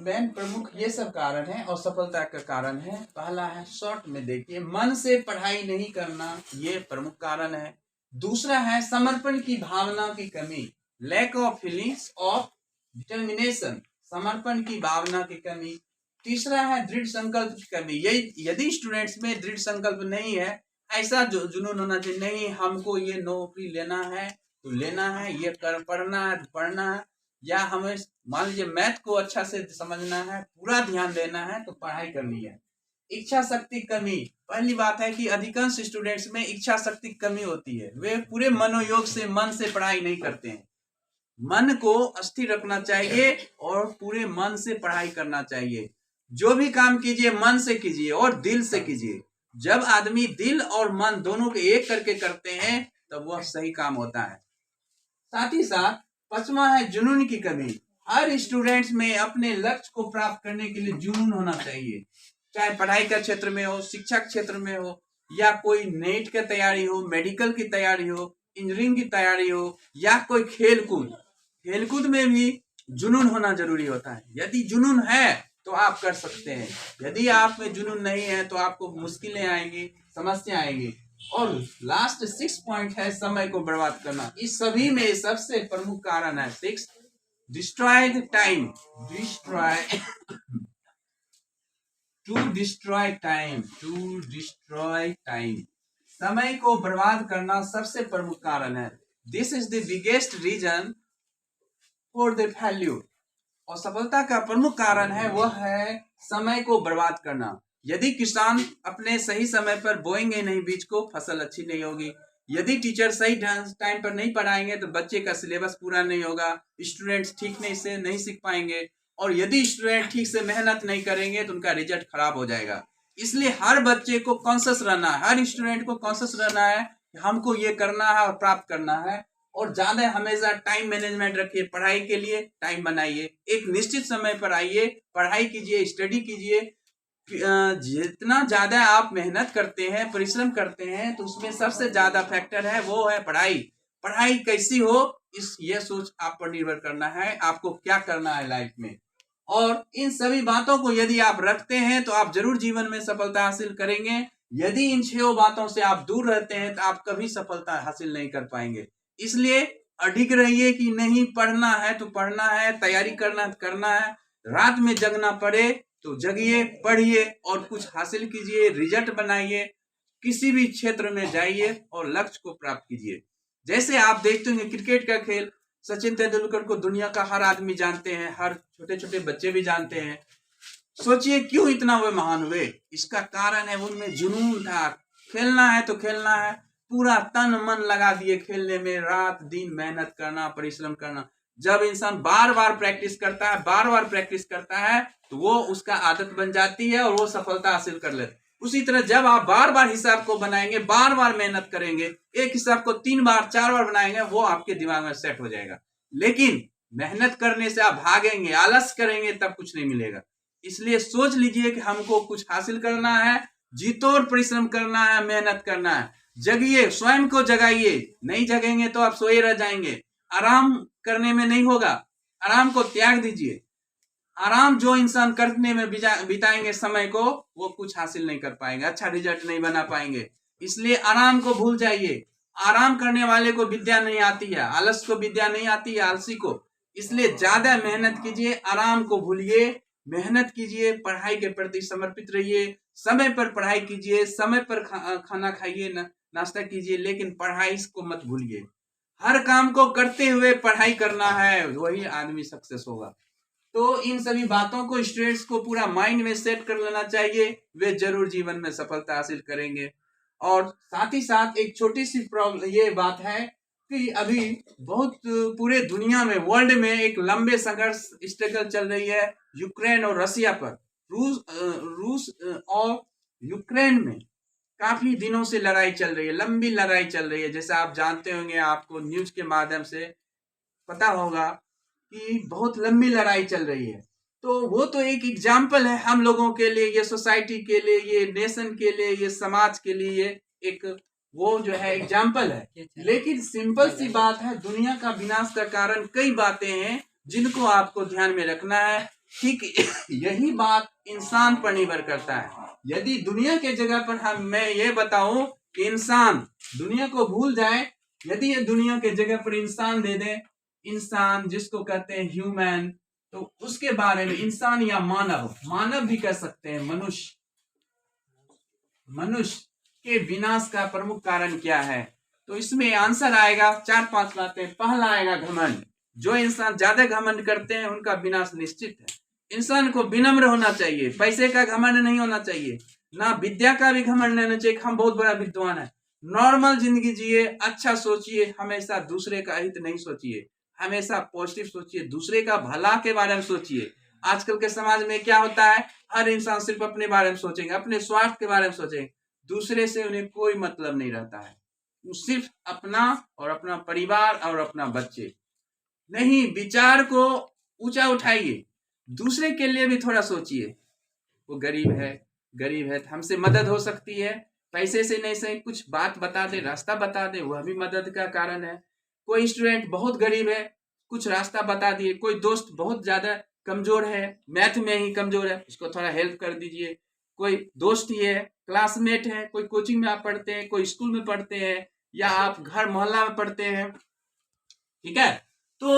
Main प्रमुख ये सब कारण है और सफलता का कारण है। पहला है, शॉर्ट में देखिए, मन से पढ़ाई नहीं करना, ये प्रमुख कारण है। दूसरा है समर्पण की भावना की कमी, lack of feelings of determination, समर्पण की भावना की कमी। तीसरा है दृढ़ संकल्प की कमी, यदि स्टूडेंट्स में दृढ़ संकल्प नहीं है, ऐसा जुनून होना चाहिए, नहीं हमको ये नौकरी लेना है तो लेना है, ये पढ़ना है तो पढ़ना है, या हमें मान लीजिए मैथ को अच्छा से समझना है, पूरा ध्यान देना है तो पढ़ाई करनी है। इच्छा शक्ति कमी, पहली बात है कि अधिकांश स्टूडेंट्स में इच्छा शक्ति कमी होती है, वे पूरे मनोयोग से, मन से पढ़ाई नहीं करते हैं। मन को स्थिर रखना चाहिए और पूरे मन से पढ़ाई करना चाहिए। जो भी काम कीजिए मन से कीजिए और दिल से कीजिए। जब आदमी दिल और मन दोनों को एक करके करते हैं तब वह सही काम होता है। साथ ही साथ पांचवा है जुनून की कमी, हर स्टूडेंट्स में अपने लक्ष्य को प्राप्त करने के लिए जुनून होना चाहिए, चाहे पढ़ाई का क्षेत्र में हो, शिक्षा क्षेत्र में हो, या कोई नेट की तैयारी हो, मेडिकल की तैयारी हो, इंजीनियरिंग की तैयारी हो, या कोई खेलकूद में भी जुनून होना जरूरी होता है। यदि जुनून है तो आप कर सकते हैं, यदि आप में जुनून नहीं है तो आपको मुश्किलें आएंगी, समस्या आएंगी। और लास्ट 6 पॉइंट है समय को बर्बाद करना, इस सभी में सबसे प्रमुख कारण है 6, destroy time, to destroy time, समय को बर्बाद करना सबसे प्रमुख कारण है। This is the biggest reason for the failure, और सफलता का प्रमुख कारण है वह है समय को बर्बाद करना। यदि किसान अपने सही समय पर बोएंगे नहीं बीज को, फसल अच्छी नहीं होगी। यदि टीचर सही टाइम पर नहीं पढ़ाएंगे तो बच्चे का सिलेबस पूरा नहीं होगा, स्टूडेंट्स ठीक से नहीं सीख पाएंगे, और यदि स्टूडेंट ठीक से मेहनत नहीं करेंगे तो उनका रिजल्ट खराब हो जाएगा। इसलिए हर बच्चे को कॉन्शियस रहना है, हर स्टूडेंट को कॉन्शियस रहना है कि हमको ये करना है और प्राप्त करना है। और ज्यादा हमेशा टाइम मैनेजमेंट रखिए, पढ़ाई के लिए टाइम बनाइए, एक निश्चित समय पर आइए, पढ़ाई कीजिए, स्टडी कीजिए। जितना ज्यादा आप मेहनत करते हैं, परिश्रम करते हैं, तो उसमें सबसे ज्यादा फैक्टर है वो है पढ़ाई। पढ़ाई कैसी हो ये सोच आप पर निर्भर करना है, आपको क्या करना है लाइफ में। और इन सभी बातों को यदि आप रखते हैं तो आप जरूर जीवन में सफलता हासिल करेंगे। यदि इन 6 बातों से आप दूर रहते हैं तो आप कभी सफलता हासिल नहीं कर पाएंगे। इसलिए अडिग रहिए कि नहीं, पढ़ना है तो पढ़ना है, तैयारी करना है, रात में जगना पड़े तो जगिए, पढ़िए और कुछ हासिल कीजिए, रिजल्ट बनाइए, किसी भी क्षेत्र में जाइए और लक्ष्य को प्राप्त कीजिए। जैसे आप देखते होंगे क्रिकेट का खेल, सचिन तेंदुलकर को दुनिया का हर आदमी जानते हैं, हर छोटे छोटे बच्चे भी जानते हैं। सोचिए क्यों इतना वे महान हुए? इसका कारण है उनमें जुनून था, खेलना है तो खेलना है, पूरा तन मन लगा दिए खेलने में, रात दिन मेहनत करना, परिश्रम करना। जब इंसान बार बार प्रैक्टिस करता है तो वो उसका आदत बन जाती है और वो सफलता हासिल कर लेता है। उसी तरह जब आप बार बार हिसाब को बनाएंगे, बार बार मेहनत करेंगे, एक हिसाब को 3 बार 4 बार बनाएंगे, वो आपके दिमाग में सेट हो जाएगा। लेकिन मेहनत करने से आप भागेंगे, आलस करेंगे, तब कुछ नहीं मिलेगा। इसलिए सोच लीजिए कि हमको कुछ हासिल करना है, जीतो और परिश्रम करना है, मेहनत करना है, जगिए, स्वयं को जगाइए। नहीं जगेंगे तो आप सोए रह जाएंगे, आराम करने में नहीं होगा, आराम को त्याग दीजिए। आराम जो इंसान करने में बिताएंगे समय को, वो कुछ हासिल नहीं कर पाएंगे, अच्छा रिजल्ट नहीं बना पाएंगे। इसलिए आराम को भूल जाइए। आराम करने वाले को विद्या नहीं आती है, आलस को विद्या नहीं आती है, आलसी को। इसलिए ज्यादा मेहनत कीजिए, आराम को भूलिए, मेहनत कीजिए, पढ़ाई के प्रति समर्पित रहिए, समय पर पढ़ाई कीजिए, समय पर खाना खाइए, नाश्ता कीजिए, लेकिन पढ़ाई को मत भूलिए। हर काम को करते हुए पढ़ाई करना है, वही आदमी सक्सेस होगा। तो इन सभी बातों को स्टूडेंट्स को पूरा माइंड में सेट कर लेना चाहिए, वे जरूर जीवन में सफलता हासिल करेंगे। और साथ ही साथ एक छोटी सी प्रॉब्लम ये बात है कि अभी बहुत पूरे दुनिया में, वर्ल्ड में एक लंबे संघर्ष स्ट्रगल चल रही है यूक्रेन और रसिया पर। रूस और यूक्रेन में काफी दिनों से लड़ाई चल रही है, लंबी लड़ाई चल रही है। जैसे आप जानते होंगे, आपको न्यूज के माध्यम से पता होगा कि बहुत लंबी लड़ाई चल रही है। तो वो तो एक एग्जाम्पल है हम लोगों के लिए, ये सोसाइटी के लिए, ये नेशन के लिए, ये समाज के लिए एक वो जो है एग्जाम्पल है। लेकिन सिंपल सी बात है, दुनिया का विनाश का कारण कई बातें हैं जिनको आपको ध्यान में रखना है। ठीक यही बात इंसान पर निर्भर करता है। यदि दुनिया के जगह पर मैं ये बताऊं कि इंसान दुनिया को भूल जाए, यदि ये दुनिया के जगह पर इंसान दे दे, इंसान जिसको कहते हैं ह्यूमन, तो उसके बारे में इंसान या मानव भी कह सकते हैं, मनुष्य के विनाश का प्रमुख कारण क्या है? तो इसमें आंसर आएगा 4-5 बातें। पहला आएगा घमंड। जो इंसान ज्यादा घमंड करते हैं उनका विनाश निश्चित है। इंसान को विनम्र होना चाहिए, पैसे का घमंड नहीं होना चाहिए, ना विद्या का भी घमंड नहीं होना चाहिए, हम बहुत बड़ा विद्वान है। नॉर्मल जिंदगी जिए, अच्छा सोचिए, हमेशा दूसरे का हित नहीं सोचिए, हमेशा पॉजिटिव सोचिए, दूसरे का भला के बारे में सोचिए। आजकल के समाज में क्या होता है, हर इंसान सिर्फ अपने बारे में सोचेंगे, अपने स्वार्थ के बारे में सोचेंगे, दूसरे से उन्हें कोई मतलब नहीं रहता है, वो सिर्फ अपना और अपना परिवार और अपना बच्चे। नहीं, विचार को ऊंचा उठाइए, दूसरे के लिए भी थोड़ा सोचिए। वो गरीब है तो हमसे मदद हो सकती है, पैसे से नहीं सही, कुछ बात बता दे, रास्ता बता दे, वह भी मदद का कारण है। कोई स्टूडेंट बहुत गरीब है, कुछ रास्ता बता दिए। कोई दोस्त बहुत ज्यादा कमजोर है, मैथ में ही कमजोर है, उसको थोड़ा हेल्प कर दीजिए। कोई दोस्त ही है, क्लासमेट है, कोई कोचिंग में आप पढ़ते हैं, कोई स्कूल में पढ़ते हैं, या आप घर मोहल्ला में पढ़ते हैं, ठीक है। तो